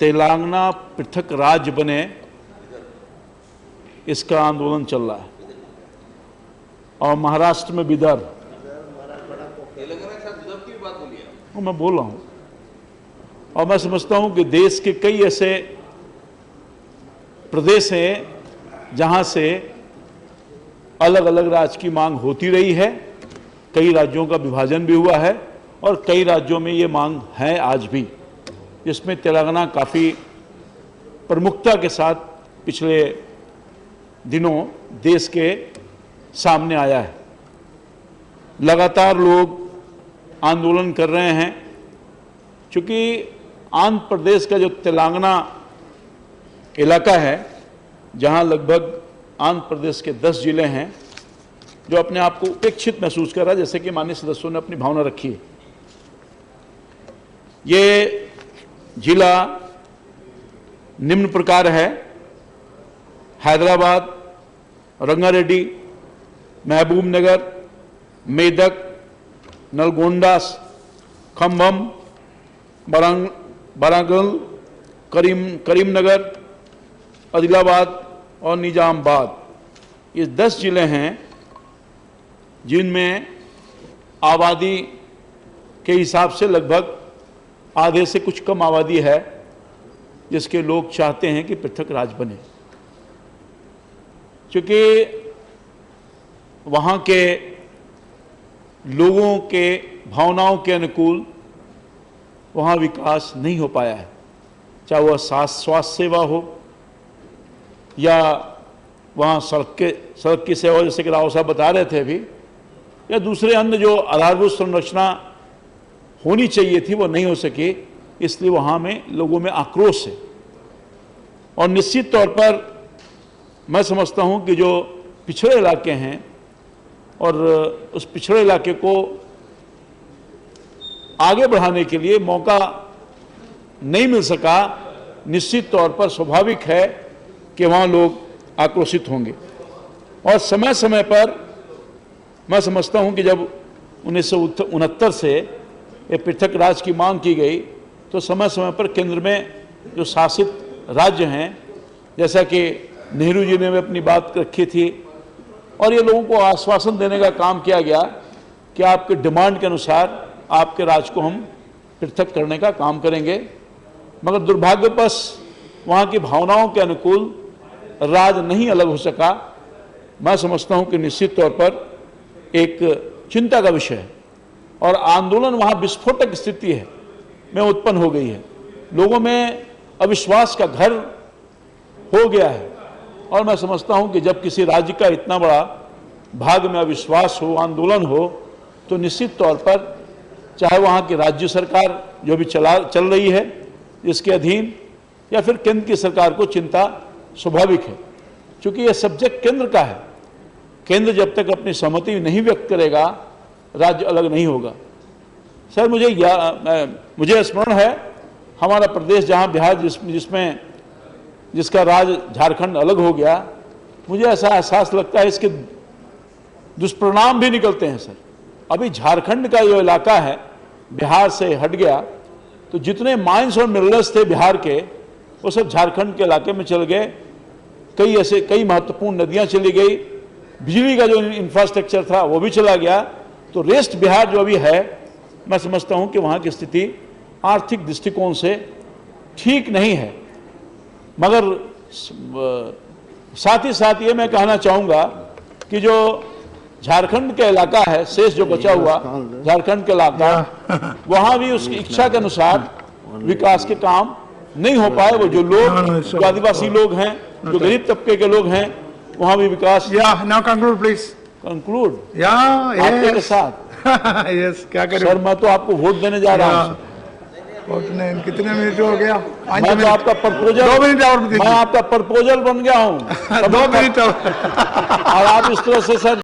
तेलंगाना पृथक राज्य बने, इसका आंदोलन चल रहा है। और महाराष्ट्र में विदर्भ, मैं बोल रहा हूं, और मैं समझता हूं कि देश के कई ऐसे प्रदेश हैं जहां से अलग अलग राज्य की मांग होती रही है। कई राज्यों का विभाजन भी हुआ है और कई राज्यों में ये मांग है आज भी, जिसमें तेलंगाना काफ़ी प्रमुखता के साथ पिछले दिनों देश के सामने आया है। लगातार लोग आंदोलन कर रहे हैं, क्योंकि आंध्र प्रदेश का जो तेलंगाना इलाका है, जहां लगभग आंध्र प्रदेश के 10 जिले हैं, जो अपने आप को उपेक्षित महसूस कर रहा है, जैसे कि माननीय सदस्यों ने अपनी भावना रखी है। ये जिला निम्न प्रकार है: हैदराबाद, रंगारेड्डी, महबूबनगर, मेदक, नलगोंडा, खम्भम, वारंगल, करीमनगर, आदिलाबाद और निजामाबाद। ये 10 जिले हैं जिनमें आबादी के हिसाब से लगभग आधे से कुछ कम आबादी है, जिसके लोग चाहते हैं कि पृथक राज्य बने, क्योंकि वहाँ के लोगों के भावनाओं के अनुकूल वहाँ विकास नहीं हो पाया है। चाहे वह स्वास्थ्य सेवा हो या वहाँ सड़क की सेवा, जैसे कि राव साहब बता रहे थे अभी, या दूसरे अन्य जो आधारभूत संरचना होनी चाहिए थी वो नहीं हो सकी। इसलिए वहाँ में लोगों में आक्रोश है। और निश्चित तौर पर मैं समझता हूँ कि जो पिछड़े इलाके हैं और उस पिछड़े इलाके को आगे बढ़ाने के लिए मौका नहीं मिल सका, निश्चित तौर पर स्वाभाविक है कि वहाँ लोग आक्रोशित होंगे। और समय समय पर मैं समझता हूँ कि जब 1969 से ये पृथक राज्य की मांग की गई, तो समय समय पर केंद्र में जो शासित राज्य हैं, जैसा कि नेहरू जी ने भी अपनी बात रखी थी, और ये लोगों को आश्वासन देने का काम किया गया कि आपके डिमांड के अनुसार आपके राज्य को हम पृथक करने का काम करेंगे। मगर दुर्भाग्यवश वहाँ की भावनाओं के अनुकूल राज्य नहीं अलग हो सका। मैं समझता हूँ कि निश्चित तौर पर एक चिंता का विषय है, और आंदोलन वहाँ विस्फोटक स्थिति है में उत्पन्न हो गई है। लोगों में अविश्वास का घर हो गया है, और मैं समझता हूं कि जब किसी राज्य का इतना बड़ा भाग में अविश्वास हो, आंदोलन हो, तो निश्चित तौर पर चाहे वहां की राज्य सरकार जो भी चल रही है इसके अधीन, या फिर केंद्र की सरकार को चिंता स्वाभाविक है, क्योंकि यह सब्जेक्ट केंद्र का है। केंद्र जब तक अपनी सहमति नहीं व्यक्त करेगा, राज्य अलग नहीं होगा। सर, मुझे स्मरण है हमारा प्रदेश जहां बिहार जिसका राज्य झारखंड अलग हो गया, मुझे ऐसा एहसास लगता है इसके दुष्परिणाम भी निकलते हैं। सर, अभी झारखंड का जो इलाका है बिहार से हट गया, तो जितने माइंस और मिनरल्स थे बिहार के, वो सब झारखंड के इलाके में चल गए। कई महत्वपूर्ण नदियां चली गई, बिजली का जो इंफ्रास्ट्रक्चर था वो भी चला गया। तो रेस्ट बिहार जो अभी है, मैं समझता हूं कि वहां की स्थिति आर्थिक दृष्टिकोण से ठीक नहीं है। मगर साथ ही साथ ये मैं कहना चाहूंगा कि जो झारखंड का इलाका है, शेष जो बचा हुआ झारखंड का इलाका, वहां भी उसकी इच्छा के अनुसार विकास के काम नहीं हो पाए। वो जो लोग, जो आदिवासी लोग हैं, जो गरीब तबके के लोग हैं, वहां भी विकास। Now conclude please. कंक्लूड आपके साथ। यस, क्या करें सर, मैं तो आपको वोट देने जा रहा हूँ। कितने मिनट हो गया? मैं तो आपका प्रपोजल, 2 मिनट और, मैं आपका प्रपोजल बन गया हूँ। 2 मिनट और आप इस तरह से सर